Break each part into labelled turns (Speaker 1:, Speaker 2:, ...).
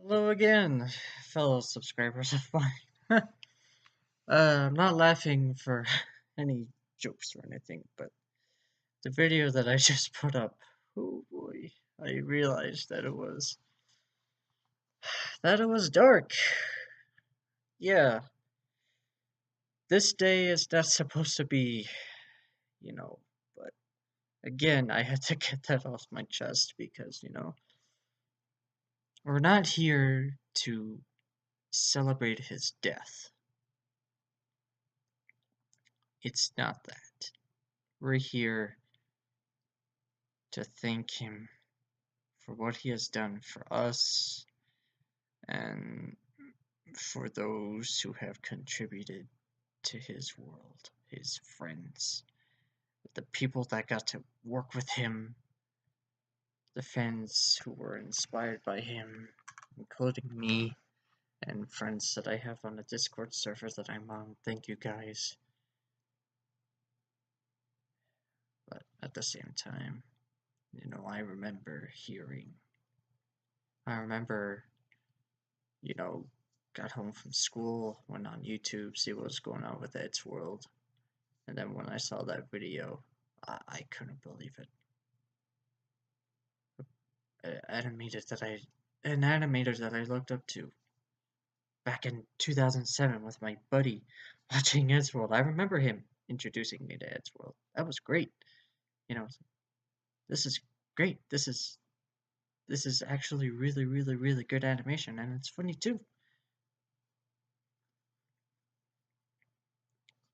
Speaker 1: Hello again, fellow subscribers of mine. I'm not laughing for any jokes or anything, but the video that I just put up, oh boy, I realized that it was dark. Yeah, this day is not supposed to be, you know, but again, I had to get that off my chest because, we're not here to celebrate his death. It's not that. We're here to thank him for what he has done for us and for those who have contributed to his world, his friends, the people that got to work with him, the fans who were inspired by him, including me and friends that I have on the Discord server that I'm on. Thank you guys. But at the same time, I remember got home from school, went on YouTube, see what was going on with Ed's World, and then when I saw that video, I couldn't believe it. An animator that I looked up to back in 2007 with my buddy watching Ed's World. I remember him introducing me to Ed's World. That was great. You know, this is great. This is actually really, really, really good animation, and it's funny too.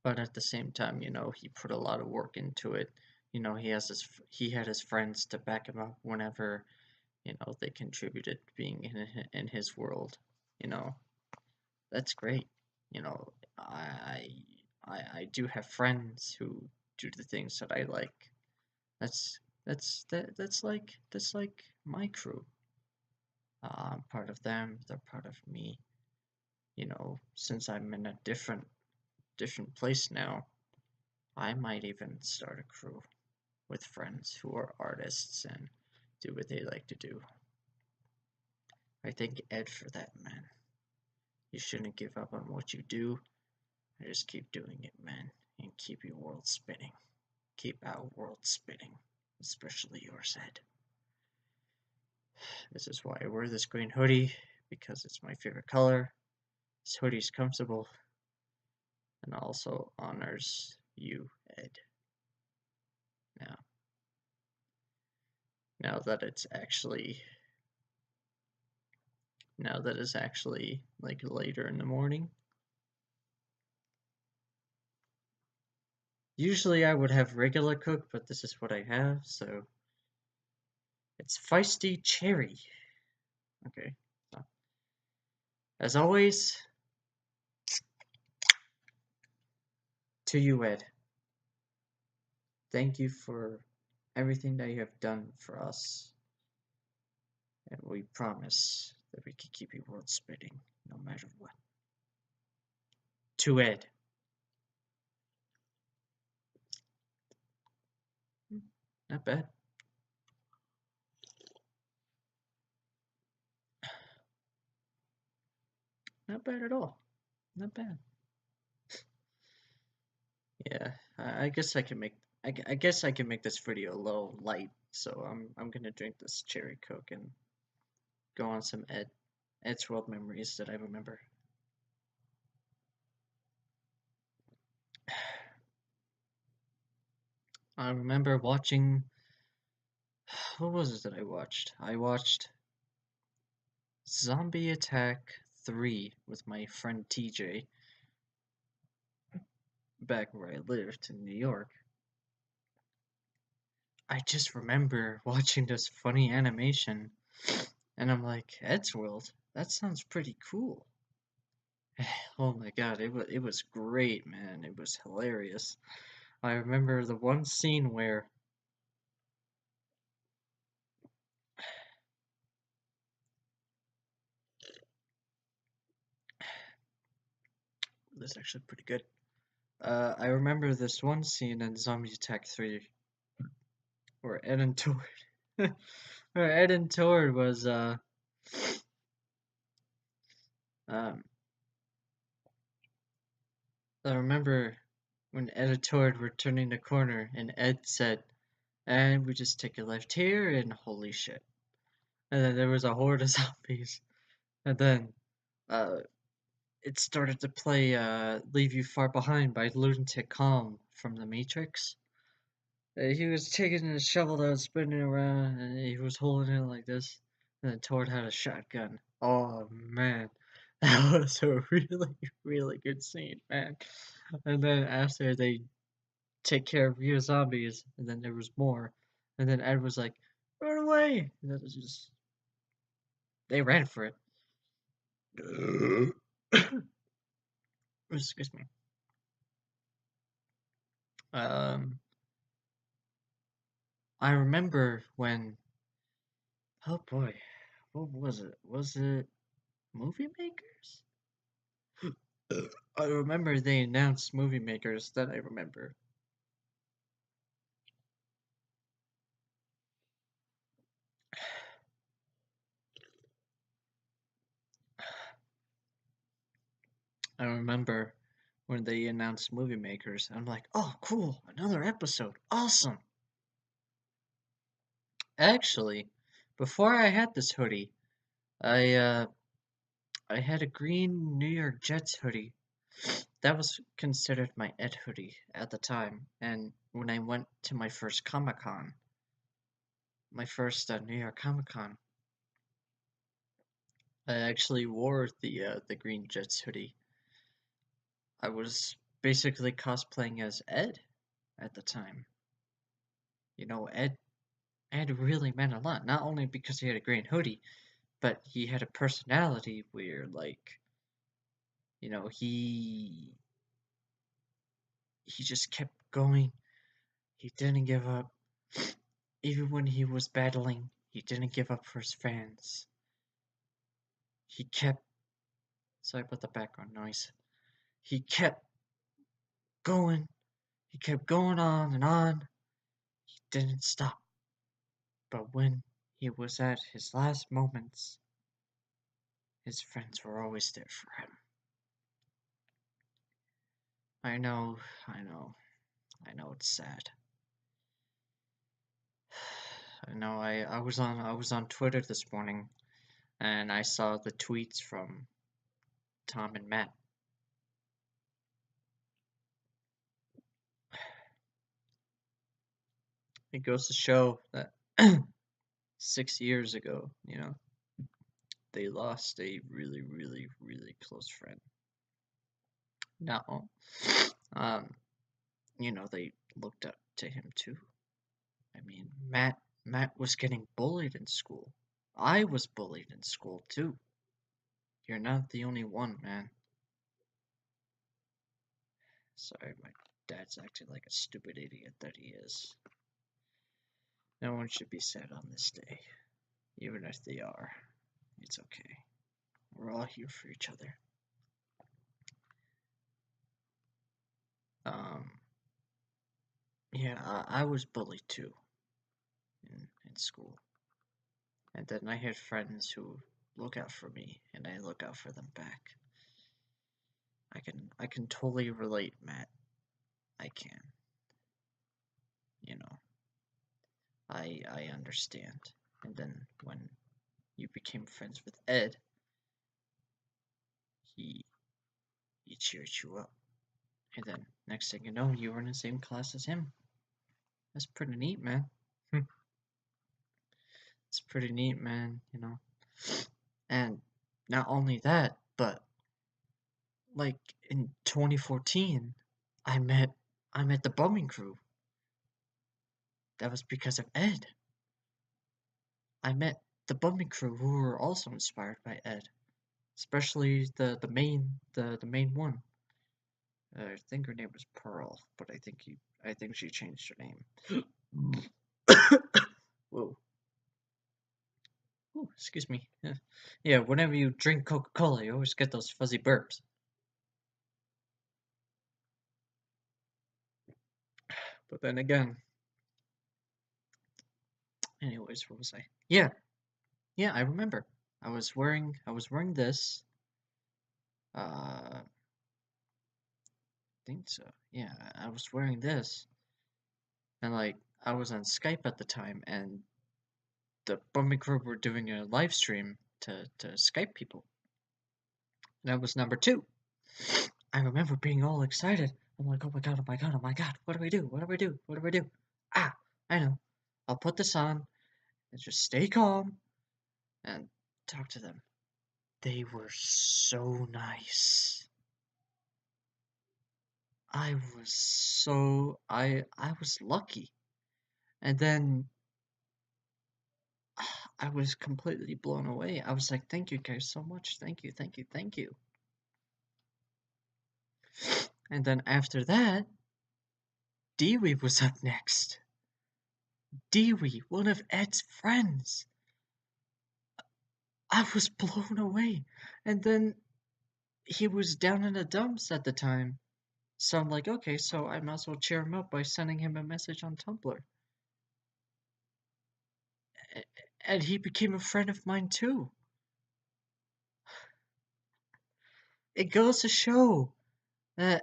Speaker 1: But at the same time, he put a lot of work into it. He had his friends to back him up whenever, they contributed being in his world. You know, that's great. You know, I do have friends who do the things that I like. That's like my crew. I'm part of them. They're part of me. Since I'm in a different place now, I might even start a crew with friends who are artists and do what they like to do. I thank Ed for that, man. You shouldn't give up on what you do. Just keep doing it, man, and keep your world spinning. Keep our world spinning, especially yours, Ed. This is why I wear this green hoodie, because it's my favorite color. This hoodie's comfortable and also honors you, Ed. Now that it's actually like later in the morning. Usually I would have regular Coke, but this is what I have, so it's feisty cherry. Okay. So, as always, to you, Ed. Thank you for everything that you have done for us. And we promise that we can keep your world spinning no matter what. To Ed. Not bad. Not bad at all. Not bad. Yeah, I guess I can make this video a little light. So I'm gonna drink this cherry Coke and go on some Ed's World memories that I remember. I remember watching. What was it that I watched? I watched Zombie Attack 3 with my friend TJ back where I lived in New York. I just remember watching this funny animation, and I'm like, Ed's World? That sounds pretty cool. Oh my god, it was great, man. It was hilarious. I remember the one scene where this is actually pretty good. I remember this one scene in Zombie Attack 3 where Ed and Tord was Um, I remember when Ed and Toad were turning the corner, and Ed said, "And we just take a left here," and holy shit! And then there was a horde of zombies, and then uh, it started to play "Leave You Far Behind" by Lunatic Calm from The Matrix. He was taking a shovel that was spinning around, and he was holding it like this. And then Tord had a shotgun. Oh man, that was a really, really good scene, man. And then after they take care of few zombies, and then there was more, and then Ed was like, "Run away!" And that was just they ran for it. Excuse me. Um, I remember when. Oh boy, what was it? Was it Movie Makers? I remember they announced Movie Makers. That I remember. I remember when they announced Movie Makers. I'm like, oh, cool, another episode, awesome. Actually, before I had this hoodie, I I had a green New York Jets hoodie. That was considered my Ed hoodie at the time. And when I went to my first Comic Con, my first New York Comic Con, I actually wore the green Jets hoodie. I was basically cosplaying as Ed at the time. You know, Ed really meant a lot. Not only because he had a green hoodie, but he had a personality where, like, you know, he just kept going. He didn't give up. Even when he was battling, he didn't give up for his fans. He kept. Sorry about the background noise. He kept going. He kept going on and on. He didn't stop. But when he was at his last moments, his friends were always there for him. I know, I know, I know it's sad. I know I was on Twitter this morning and I saw the tweets from Tom and Matt. It goes to show that 6 years ago, they lost a really, really, really close friend. Now, um, they looked up to him too. I mean, Matt was getting bullied in school. I was bullied in school too. You're not the only one, man. Sorry, my dad's acting like a stupid idiot that he is. No one should be sad on this day, even if they are. It's okay. We're all here for each other. Um, yeah, I was bullied too in school. And then I had friends who look out for me, and I look out for them back. I can totally relate, Matt. I can. You know, I understand. And then when you became friends with Ed, he he cheered you up. And then next thing you know, you were in the same class as him. That's pretty neat, man. It's pretty neat, man. And not only that, but like in 2014, I met I met the bumming crew. That was because of Ed. I met the bumming crew who were also inspired by Ed, especially the main one. I think her name was Pearl, but I think she changed her name. Whoa. Ooh, excuse me. Yeah, whenever you drink Coca-Cola, you always get those fuzzy burps. But then again, anyways, what was I? Yeah, yeah, I remember. I was wearing this. I think so. Yeah, I was wearing this, and like I was on Skype at the time, and the Bumming Crew were doing a live stream to Skype people. And I was number two. I remember being all excited. I'm like, oh my god, oh my god, oh my god, what do I do? What do I do? What do I do? Ah, I know. I'll put this on and just stay calm and talk to them. They were so nice. I was lucky. And then I was completely blown away. I was like, thank you guys so much. Thank you, thank you, thank you. And then after that, Dewey was up next. Dewey, one of Ed's friends. I was blown away. And then he was down in the dumps at the time. So I'm like, okay, so I might as well cheer him up by sending him a message on Tumblr. And he became a friend of mine too. It goes to show that,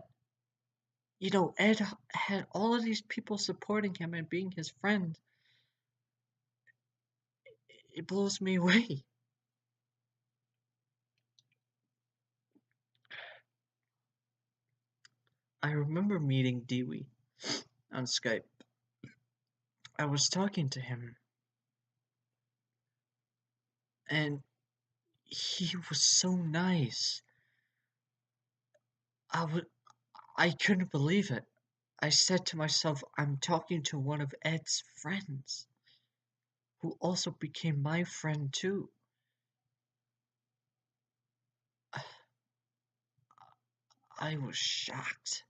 Speaker 1: Ed had all of these people supporting him and being his friend. It blows me away. I remember meeting Dewey on Skype. I was talking to him, and he was so nice. I couldn't believe it. I said to myself, I'm talking to one of Ed's friends, who also became my friend too. I was shocked.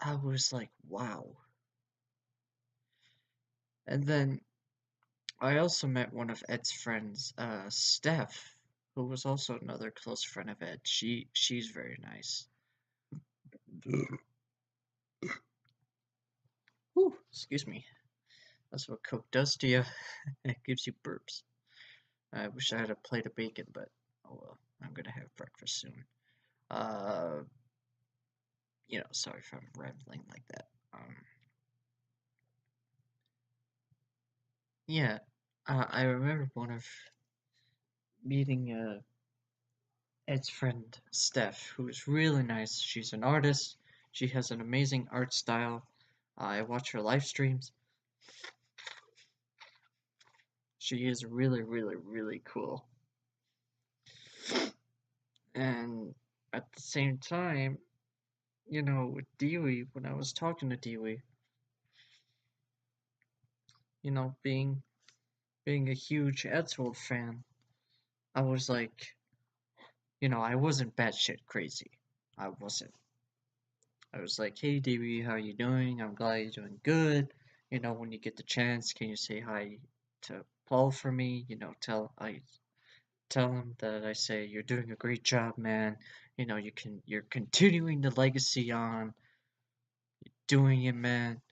Speaker 1: I was like, wow. And then I also met one of Ed's friends, Steph, who was also another close friend of Ed. She's very nice. Whew, excuse me. That's what Coke does to you. It gives you burps. I wish I had a plate of bacon, but oh well. I'm gonna have breakfast soon. Uh, sorry if I'm rambling like that. Yeah, I remember one of meeting Ed's friend Steph, who is really nice. She's an artist. She has an amazing art style. I watch her live streams. She is really, really, really cool. And at the same time, with Dewey, when I was talking to Dewey, being a huge Edd Gould fan, I was like, I wasn't batshit crazy. I wasn't. I was like, hey Dewey, how you doing? I'm glad you're doing good. When you get the chance, can you say hi to Paul for me? Tell him that I say you're doing a great job, man. You're continuing the legacy on, doing it, man.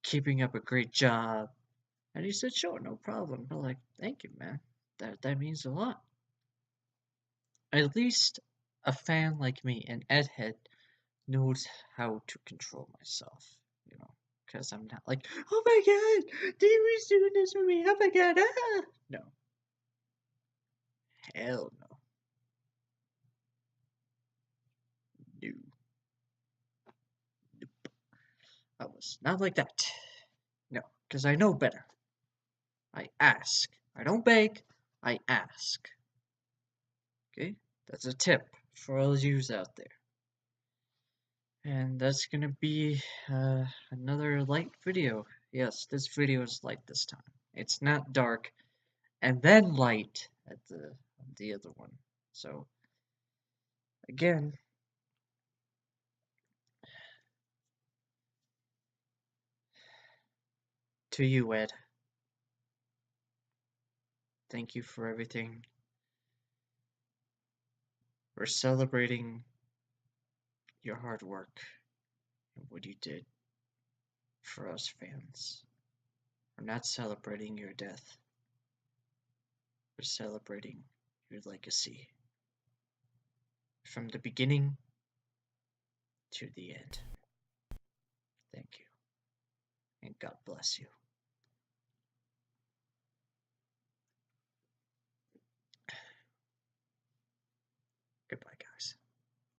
Speaker 1: Keeping up a great job. And he said, sure, no problem. I'm like, thank you, man. That means a lot. At least a fan like me, an Edhead, knows how to control myself, because I'm not like, oh my god, Dewey's doing this for me, oh my god, ah! No. Hell no. No. Nope. I was not like that. No, because I know better. I ask. I don't beg, I ask. Okay? That's a tip for all yous out there. And that's gonna be another light video. Yes, this video is light this time. It's not dark and then light at the other one. So again, to you, Ed, thank you for everything. We're celebrating your hard work and what you did for us fans. We're not celebrating your death. We're celebrating your legacy. from the beginning to the end. Thank you, and God bless you.